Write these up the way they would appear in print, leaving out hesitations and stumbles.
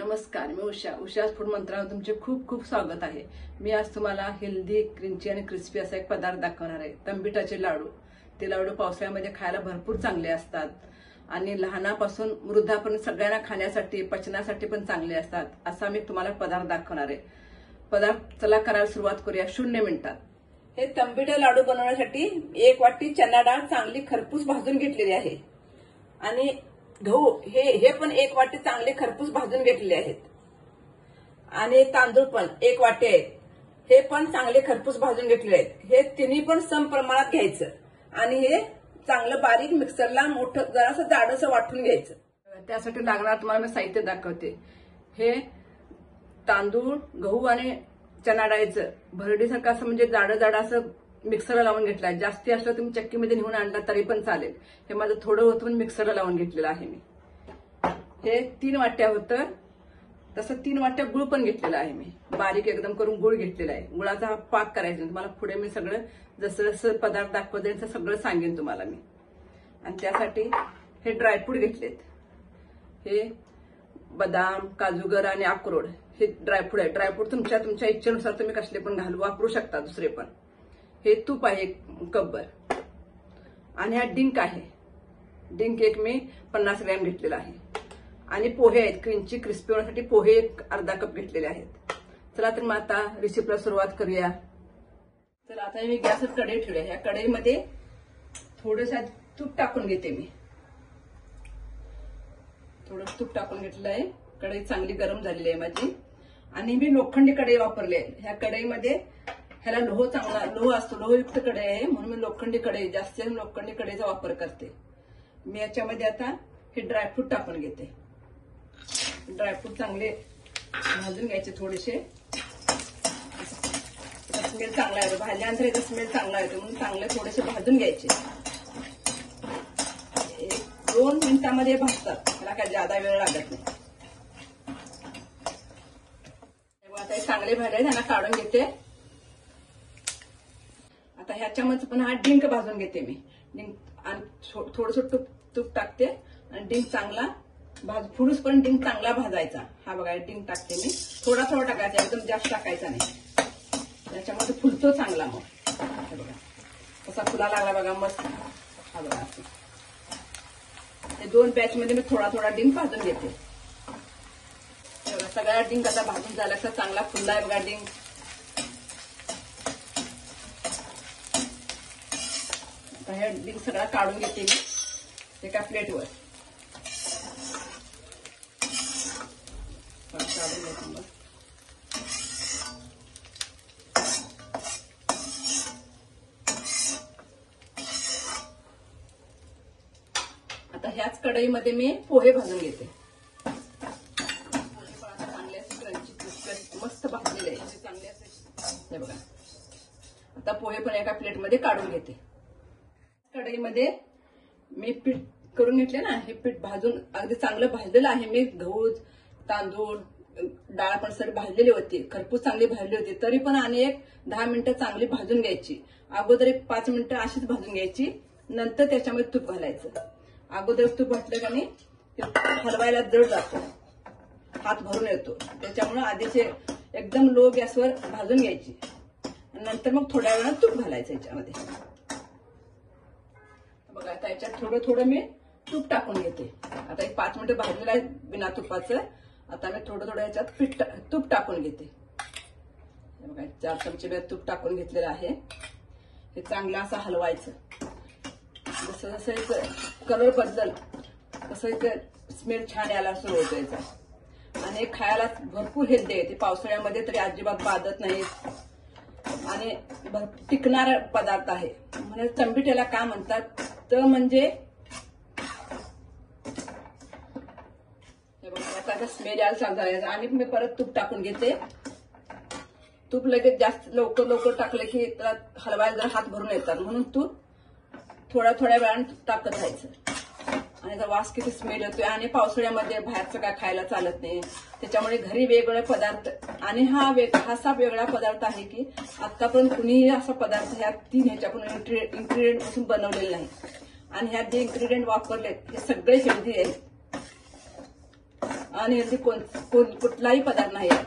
नमस्कार, मी उषाच फूड मंत्रालयात तुमचे खूप खूप स्वागत आहे। मी आज तुम्हाला हेल्दी, क्रंची आणि क्रिस्पी असा एक पदार्थ दाखवणार आहे, तंबिटाचे लाडू। ते लाडू पावसाळ्यामध्ये खायला भरपूर चांगले असतात आणि लहानापासून वृद्धापर्यंत सगळ्यांना खाण्यासाठी, पचनासाठी पण चांगले असतात। असा मी तुम्हाला पदार्थ दाखवणार आहे। पदार्थ चला करायला सुरुवात करूया 0 मिनिटात। हे तंबिटे लाडू बनवण्यासाठी 1 वाटी चना डाळ चांगली खरपूस भाजून घेतलेली आहे आणि गहू हे पण 1 वाटी चांगले खरपूस भाजून घेतलेले आहेत आणि तांदूळ पण 1 वाटी आहेत, हे पण चांगले खरपूस भाजून घेतलेले आहेत। हे तिन्ही पण सम प्रमाणात घ्यायचं आणि हे चांगलं बारीक मिक्सरला मोठं जरासं जाडसं वाटून घ्यायचं। त्यासाठी लागणार तुम्हाला मी साहित्य दाखवते। हे तांदूळ, गहू आणि चना डाळीचं भरडीसारखं असं म्हणजे जाडं असं मिक्सरला लावून घेतलाय। जास्ती असलं तुम्ही चक्कीमध्ये नेऊन आणला तरी पण चालेल। हे माझं थोडं होतं पण मिक्सरला लावून घेतलेलं आहे मी। हे 3 वाट्या होतं, तसं 3 वाट्या गुळ पण घेतलेला आहे मी, बारीक एकदम करून गुळ घेतलेला आहे। गुळाचा हा पाक करायचा तुम्हाला पुढे मी सगळं जसं जसं पदार्थ दाखवते तसं सगळं सांगेन तुम्हाला मी। आणि त्यासाठी हे ड्रायफ्रूट घेतलेत, हे बदाम, काजूगर आणि अक्रोड हे ड्रायफ्रूट आहे। ड्रायफ्रूट तुमच्या इच्छेनुसार तुम्ही कसले पण वापरू शकता, दुसरे पण। हे तूप आहे 1 कपभर आणि हा डिंक आहे। डिंक एक मी 50 ग्रॅम घेतलेला आहे आणि पोहे आहेत, क्रंची क्रिस्पी होण्यासाठी पोहे एक अर्धा कप घेतलेले आहेत। चला तर मग आता रेसिपीला सुरुवात करूया। तर आता मी गॅसवर कढई ठेवली आहे। ह्या कढईमध्ये थोडंसं तूप टाकून घेते मी। थोडं तूप टाकून घेतलं आहे। कढई चांगली गरम झालेली आहे माझी आणि मी लोखंडी कढई वापरली आहे। ह्या कढईमध्ये ह्याला लोह असतो, लोहयुक्त कढई आहे म्हणून मी लोखंडी कढई, जास्त लोखंडी कढईचा वापर करते। मी याच्यामध्ये आता हे ड्रायफ्रूट टाकून घेते। ड्रायफ्रूट चांगले भाजून घ्यायचे थोडेसे। स्मेल चांगला येतो, भाजल्यानंतर याचा स्मेल चांगला येतो म्हणून चांगले थोडेसे भाजून घ्यायचे। 2 मिनिटांमध्ये भाजतात, त्याला काय जादा वेळ लागत नाही। आता हे चांगले भाजले, त्यांना काढून घेते। आता ह्याच्यामध्ये पण हा डिंक भाजून घेते मी। डिंक आणि थोडंसं तूप टाकते आणि डिंक चांगला फुडूसपर्यंत डिंक चांगला भाजायचा। हा बघा डिंक टाकते मी, थोडा टाकायचा, एकदम जास्त टाकायचा नाही, त्याच्यामध्ये फुलतो चांगला। मग हे बघा कसा फुला लागला बघा मस्त। हा बघा हे 2 बॅच मध्ये मी थोडा डिंक भाजून घेते। सगळा डिंक आता भाजून झाला, असा चांगला फुलला आहे बघा डिंक। हे डिंक सगळा काढून घेते मी एका प्लेटवर। काढून घेते मग। आता ह्याच कढईमध्ये मी पोहे भाजून घेते। चांगले असे क्रंची क्रिस्पी मस्त भाजलेले आहे चांगले असे। हे बघा आता पोहे पण एका प्लेटमध्ये काढून घेते। कढईमध्ये मी पीठ करून घेतले ना, हे पीठ भाजून अगदी चांगलं भाजलेलं आहे मी। गहू, तांदूळ, डाळ पण सगळी भाजलेली होती, खरपूस चांगली भाजली होती, तरी पण आणि एक 10 मिनिटं चांगली भाजून घ्यायची। अगोदर एक 5 मिनिटं अशीच भाजून घ्यायची, नंतर त्याच्यामध्ये तूप घालायचं। अगोदर तूप घातलं का नाही हलवायला जड जातो, हात भरून येतो, त्याच्यामुळे आधीचे एकदम लो गॅसवर भाजून घ्यायची, नंतर मग थोड्या वेळानं तूप घालायचं याच्यामध्ये। बघा आता याच्यात थोडं मी तूप टाकून घेते। आता एक 5 मिनिटं भाजलेलं आहे बिना तुपाचं। आता मी थोडं याच्यात तूप टाकून घेते। बघा 4 चमचे तूप टाकून घेतलेलं आहे। हे चांगलं असं हलवायचं, जसं जसं कलर बदल तसं स्मेल छान यायला सुरू होतो याचा। आणि खायला भरपूर हेल्दी आहे, ते पावसाळ्यामध्ये तरी अजिबात बाधत नाही आणि टिकणारा पदार्थ आहे। म्हणजे तंबिट्याला का म्हणतात तर म्हणजे आता स्मेल यायला चालू झाला आणि मी परत तूप टाकून घेते। तूप लगेच जास्त लवकर टाकलं की त्याला हलवायला जरा हात भरून येतात, म्हणून तूप थोड्या वेळाने टाकत राहायचं। आणि त्याचा वास किती स्मेल येतोय आणि पावसाळ्यामध्ये बाहेरचं काय खायला चालत नाही, त्याच्यामुळे घरी वेगवेगळे पदार्थ आणि हा असा वेगळा पदार्थ आहे की आतापर्यंत कुणीही असा पदार्थ ह्या 3 ह्याच्यापासून इन्ग्रेडियंट पासून बनवलेला नाही। आणि ह्या जे इन्ग्रेडियंट वापरलेत हे सगळे हेल्दी आहेत अनहेल्दी कुठलाही पदार्थ नाही आहे.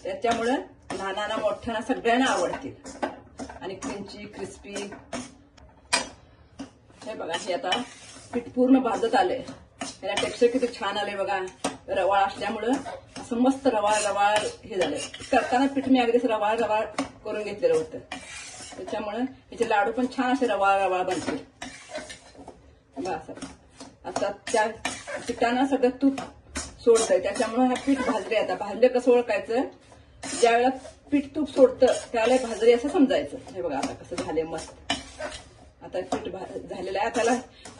त्याच्यामुळं लहानांना मोठ्यांना सगळ्यांना आवडतील आणि क्रंची क्रिस्पी. हे बघा, हे आता पीठ पूर्ण भाजत आलंय. याला टेक्स्चर किती छान आलंय बघा. रवाळ असल्यामुळं असं मस्त रवाळ रवाळ हे झालंय. करताना पीठ मी अगदीच रवाळ रवाळ करून घेतलेलं होतं. त्याच्यामुळं याचे लाडू पण छान असे रवाळ रवाळ बनतील. बस आता त्या पिठानं सगळं तूप सोडतंय, त्याच्यामुळे हा पीठ भाजले. आता भाजले कसं ओळखायचं, ज्या वेळेला पीठ तूप सोडतं त्यावेळेला भाजले असं समजायचं. हे बघा आता कसं झालंय मस्त. आता पीठ झालेलं आहे. त्याला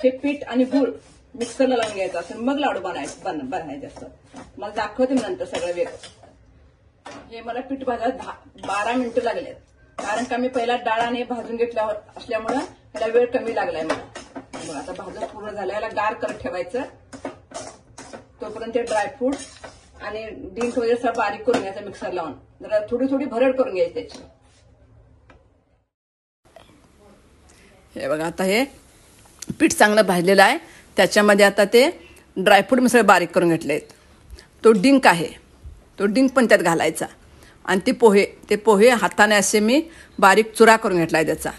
हे पीठ आणि गूळ मिक्सरला लावून घ्यायचं असं, मग लाडू बनायचे असतात. मला दाखवते नंतर सगळं वेगळं. हे मला पीठ भाजायला 12 मिनिटं लागले, कारण का मी पहिला डाळ आणि भाजून घेतल्यावर असल्यामुळं त्याला वेळ कमी लागलाय मला. बघा आता भाजून पूर्ण झालं. याला गार करत ठेवायचं. तोपर्यंत ते ड्रायफ्रूट आणि डिंक वगैरे सगळं बारीक करून घ्यायचं मिक्सर लावून. जरा थोडी थोडी भरड करून घ्यायची त्याची. हे बघा आता हे पीठ चांगलं भाजलेलं आहे. त्याच्यामध्ये आता ते ड्रायफ्रूट मी सगळे बारीक करून घेतले आहेत. तो डिंक आहे, तो डिंक पण त्यात घालायचा. आणि ते पोहे हाताने असे मी बारीक चुरा करून घेतला आहे त्याचा.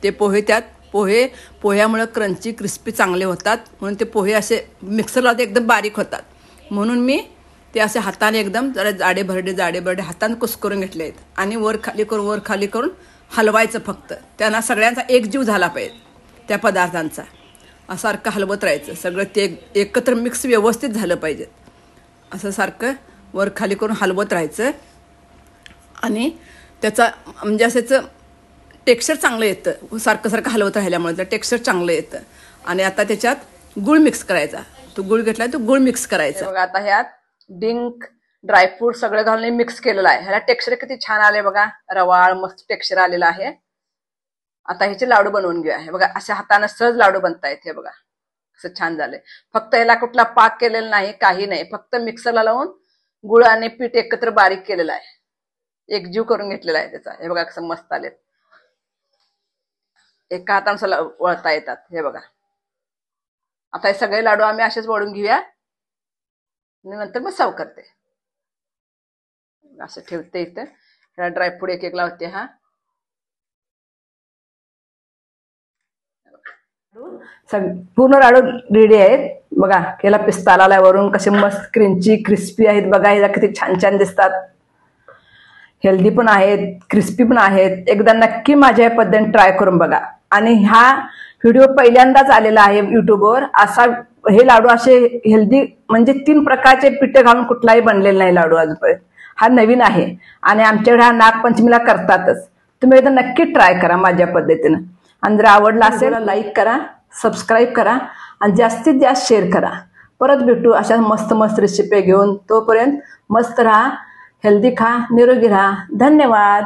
ते पोहे त्यात पोह्यामुळे क्रंची क्रिस्पी चांगले होतात, म्हणून ते पोहे असे मिक्सरला एकदम बारीक होतात. म्हणून मी ते असे हाताने एकदम जरा जाडे भरडे हाताने कुस्करून घेतले आहेत. आणि वर खाली करून हलवायचं फक्त. त्यांना सगळ्यांचा एकजीव झाला पाहिजे त्या पदार्थांचा. सारखं हलवत राहायचं. सगळं ते एकत्र मिक्स व्यवस्थित झालं पाहिजे. असं सारखं वर खाली करून हलवत राहायचं. आणि त्याचा म्हणजे असं टेक्स्चर चांगलं येतं. सारखं हलवत राहिल्यामुळे तर टेक्स्चर चांगलं येतं. आणि आता त्याच्यात गुळ मिक्स करायचा. तो गुळ घेतला तो गुळ मिक्स करायचा. बघा आता ह्यात डिंक ड्रायफ्रूट सगळं घालून मिक्स केलेलं आहे. ह्याला टेक्स्चर किती छान आले बघा. रवाळ मस्त टेक्स्चर आलेलं आहे. आता ह्याचे लाडू बनवून घेऊया. हे बघा अशा हाताने सहज लाडू बनतायत. हे बघा कसं छान झालंय. फक्त ह्याला कुठला पाक केलेला नाही, काही नाही. फक्त मिक्सरला लावून गुळ आणि पीठ एकत्र बारीक केलेलं आहे. एकजीव करून घेतलेला आहे त्याचा. हे बघा कसं मस्त आलेत. एका हाताने वळता येतात. हे बघा आता हे सगळे लाडू आम्ही असेच वळून घेऊया आणि नंतर मग सर्व करते. असं ठेवते इथं. ह्याला ड्रायफ्रूट एक लावते. हा पूर्ण लाडू रेडी आहेत. बघा याला पिस्ता आलाय वरून. कसे मस्त क्रंची क्रिस्पी आहेत बघा. ह्याला किती छान छान दिसतात. हेल्दी पण आहेत, क्रिस्पी पण आहेत. एकदा नक्की माझ्या पद्धतीने ट्राय करून बघा. आणि हा व्हिडिओ पहिल्यांदाच आलेला आहे युट्यूबवर. असा हे लाडू असे हेल्दी म्हणजे 3 प्रकारचे पिठे घालून कुठलाही बनलेला नाही लाडू आजपर्यंत. हा नवीन आहे आणि आमच्याकडे हा नागपंचमीला करतातच. तुम्ही एकदा नक्की ट्राय करा माझ्या पद्धतीनं. आणि जर आवडला असेल लाईक करा, सबस्क्राईब करा आणि जास्तीत जास्त शेअर करा. परत भेटू अशा मस्त मस्त रेसिपी घेऊन. तोपर्यंत मस्त राहा, हेल्दी खा, निरोगी राहा. धन्यवाद.